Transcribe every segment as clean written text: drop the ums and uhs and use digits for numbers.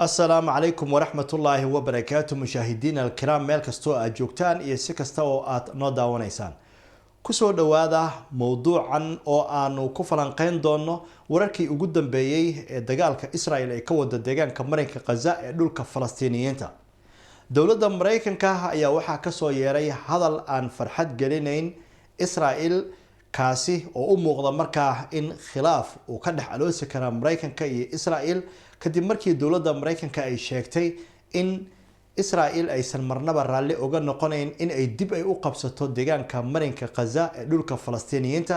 السلام عليكم ورحمة الله وبركاته مشاهدينا الكرام ميل كستو أجوكتان إيه سكستو آت نودا ونيسان كسو دوادا موضوعا أو آنو كفلان قين دونو وركي ugu بيي دقالك إسرائيل إي كودا دقان كمريكا قزاء دولك فلسطينيين دولة مريكا ayaa waxaa kasoo yeeray hadal aan farxad gelinayn Israel kaasi oo u muuqda markaa in khilaaf uu ka dhex aloosi kara Mareykanka iyo Israel kadib markii dowladda Mareykanka ay sheegtay in Israel aysan marnaba raalli uga noqonayn in ay dib ay u qabsato deegaanka marinka Gaza ee dhulka Falastiiniyiinta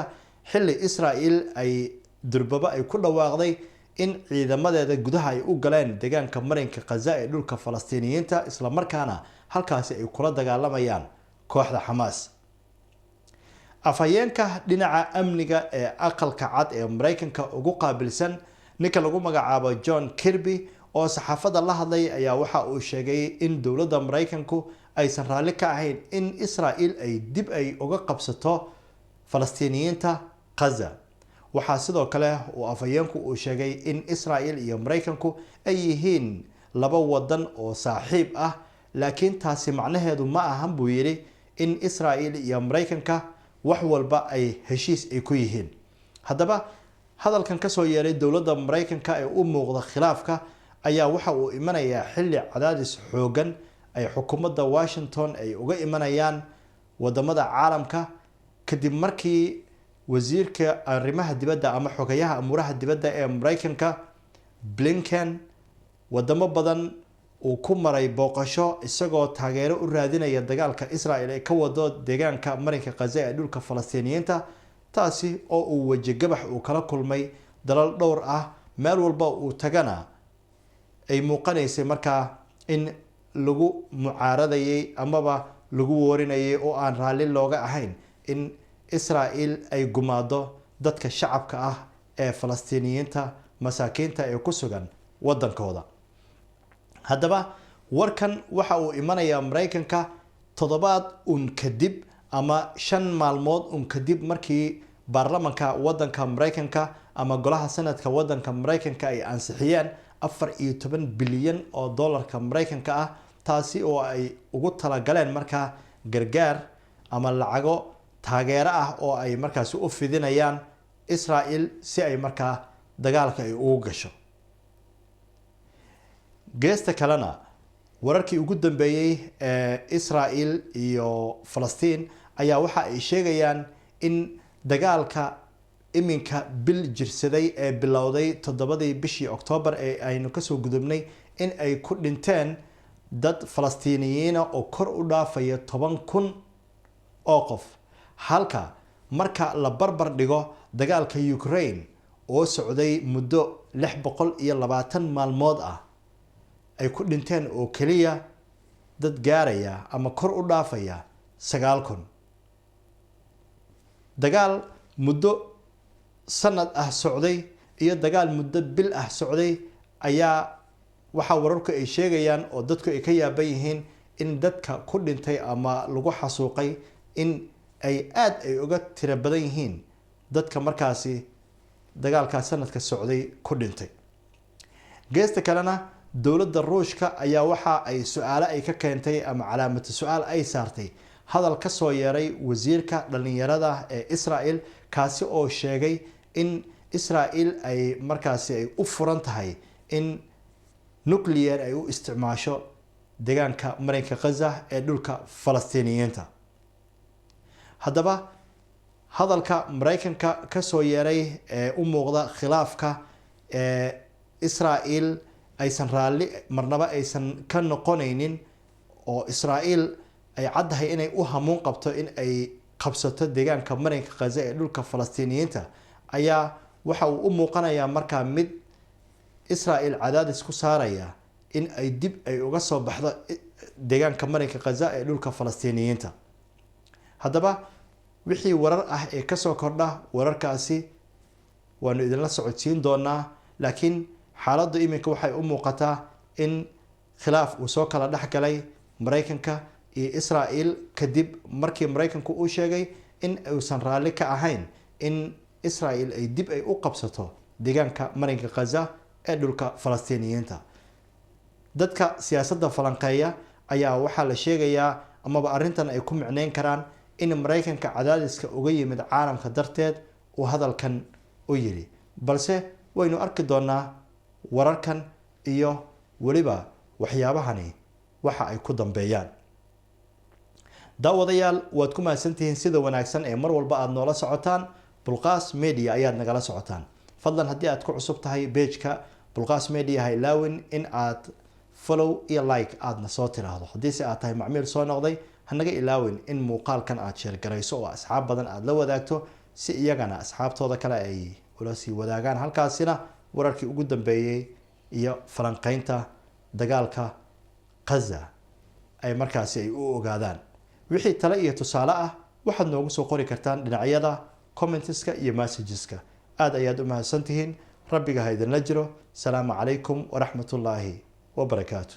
xilli Israel ay durbaba ay ku dhawaaqday in ciidamadeeda gudaha ay u galeen deegaanka marinka Gaza ee dhulka Falastiiniyiinta isla markaana halkaasi ay kula dagaalamayaan kooxda Hamas afhayeenka dhinaca amniga ee aqalka cad ee Mareykanka ugu qaabilsan ninka lagu magacaabo John Kirby oo saxaafadda la hadlay ayaa waxa uu sheegay in dowladda Mareykanku aysan raalli ka ahayn in Israel ay dib ay uga qabsato Falastiiniyiinta Gaza waxaa sidoo kale uu afhayeenku uu sheegay in Israel iyo Mareykanku ay yihiin laba wadan oo saaxiib ah laakiin taasi macnaheedu ma ahan buu yiri in Israel iyo Mareykanka wax walba ay heshiis ay ku yihiin hadaba hadalkan ka soo yeeray dowladda Mareykanka ee u muuqda khilaafka ayaa waxa uu imanayaa xilli cadaadis xoogan ay xukuumadda Washington ay uga imanayaan wadamada caalamka kadib markii wasiirka arrimaha dibadda ama xogayaha amuraha dibadda ee Mareykanka Blinken wadamo badan uu ku maray booqasho isagoo taageero u raadinaya dagaalka Israel ee ka wado deegaanka marinka Gaza ee dhulka Falastiiniyiinta taasi oo uu wajigabax uu kala kulmay dalal dhowr ah meel walba uu tagana ay muuqanaysay markaa in lagu mucaaradayay amaba lagu warinayay oo aan raalli looga ahayn in Israel ay gumaado dadka shacabka ah ee Falastiiniyiinta masaakiinta ee ku sugan wadankooda hadaba warkan waxa uu imanayaa Mareykanka toddobaad kadib ama 5 maalmood kadib markii baarlamaanka wadanka Mareykanka ama golaha sanadka wadanka Mareykanka ay ansixiyeen 14 bilyan oo dollarka Mareykanka ah taasi oo ay ugu talagaleen markaa gargaar ama lacago taageero ah oo ay markaas u fidinayaan Israel si ay markaa dagaalka ay ugu gasho geesta kalena wararkii ugu dambeeyay ee Israel iyo Falastiin ayaa waxa ay sheegayaan in dagaalka iminka bil jirsaday ee bilowday 7 bishii October ee aynu ka soo gudubnay in ay ku dhinteen dad Falastiiniyiin oo kor u dhaafaya 10,000 oo qof halka marka la barbar dhigo dagaalka Ukraine oo socday muddo 620 maalmood ah ay ku dhinteen oo kaliya dad gaaraya ama kor u dhaafaya 9,000 dagaal muddo sanad ah socday iyo dagaal muddo bil ah socday ayaa waxa wararku ay sheegayaan oo dadku ay ka yaaban yihiin in dadka ku dhintay ama lagu xasuuqay in ay aad ay uga tiro badan yihiin dadka markaasi dagaalka sanadka socday ku dhintay geesta kalena dowladda Ruushka ayaa waxa ay su'aalo ay ka keentay ama calaamad su'aal ay saartay hadal ka soo yeeray wasiirka dhalinyarada ee Israel kaasi oo sheegay in Israel ay markaasi ay u furan tahay in nuclear ay u isticmaasho deegaanka marinka Gaza ee dhulka Falastiiniyiinta hadaba hadalka Mareykanka ka soo yeeray ee u muuqda khilaafka ee Israel aysan raalli marnaba aysan ka noqonaynin oo Israel ay caddahay inay u hamuun qabto in ay qabsato deegaanka marinka Gaza ee dhulka Falastiiniyiinta ayaa waxa uu u muuqanayaa markaa mid Israel cadaadis ku saaraya in ay dib ay uga soo baxdo deegaanka marinka Gaza ee dhulka Falastiiniyiinta hadaba wixii warar ah ee ka soo kordha wararkaasi waanu idin la socodsiin doonaa laakiin xaaladdu iminka waxay u muuqataa in khilaaf uu soo kala dhaxgalay Mareykanka iyo Israel kadib markii Mareykanku uu sheegay in uusan raalli ka ahayn in Israel ay dib ay u qabsato deegaanka marinka Gaza ee dhulka Falastiiniyiinta dadka siyaasadda falanqeeya ayaa waxaa la sheegayaa amaba arrintan ay ku micneyn karaan in Mareykanka cadaadiska uga yimid caalamka darteed uu hadalkan u yiri, balse waynu arki doonaa wararkan iyo waliba waxyaabahani waxa ay ku dambeeyaan. daawadayaal waad ku mahadsantihiin sida wanaagsan ee mar walba aad noola socotaan. Bulqaas Media ayaad nagala socotaan. fadlan haddii aad ku cusub tahay page-ka Bulqaas Media ha ilaawin in aad follow iyo like aadna soo tiraahdo. haddii se aad tahay macmiil soo noqday hanaga ilaawin in muuqaalkan aad share garayso oo asxaab badan aad la wadaagto si iyagana asxaabtooda kale ay ula sii wadaagaan. halkaasina wararkii ugu dambeeyay iyo falanqeynta dagaalka Gaza ay markaasi ay u ogaadaan. wixii talo iyo tusaale ah waxaad noogu soo qori kartaan dhinacyada commenteska iyo messageska. aad ayaad u mahadsantihiin. rabbiga ha idinla jiro. salaamu calaykum waraxmatullaahi wabarakaatuh.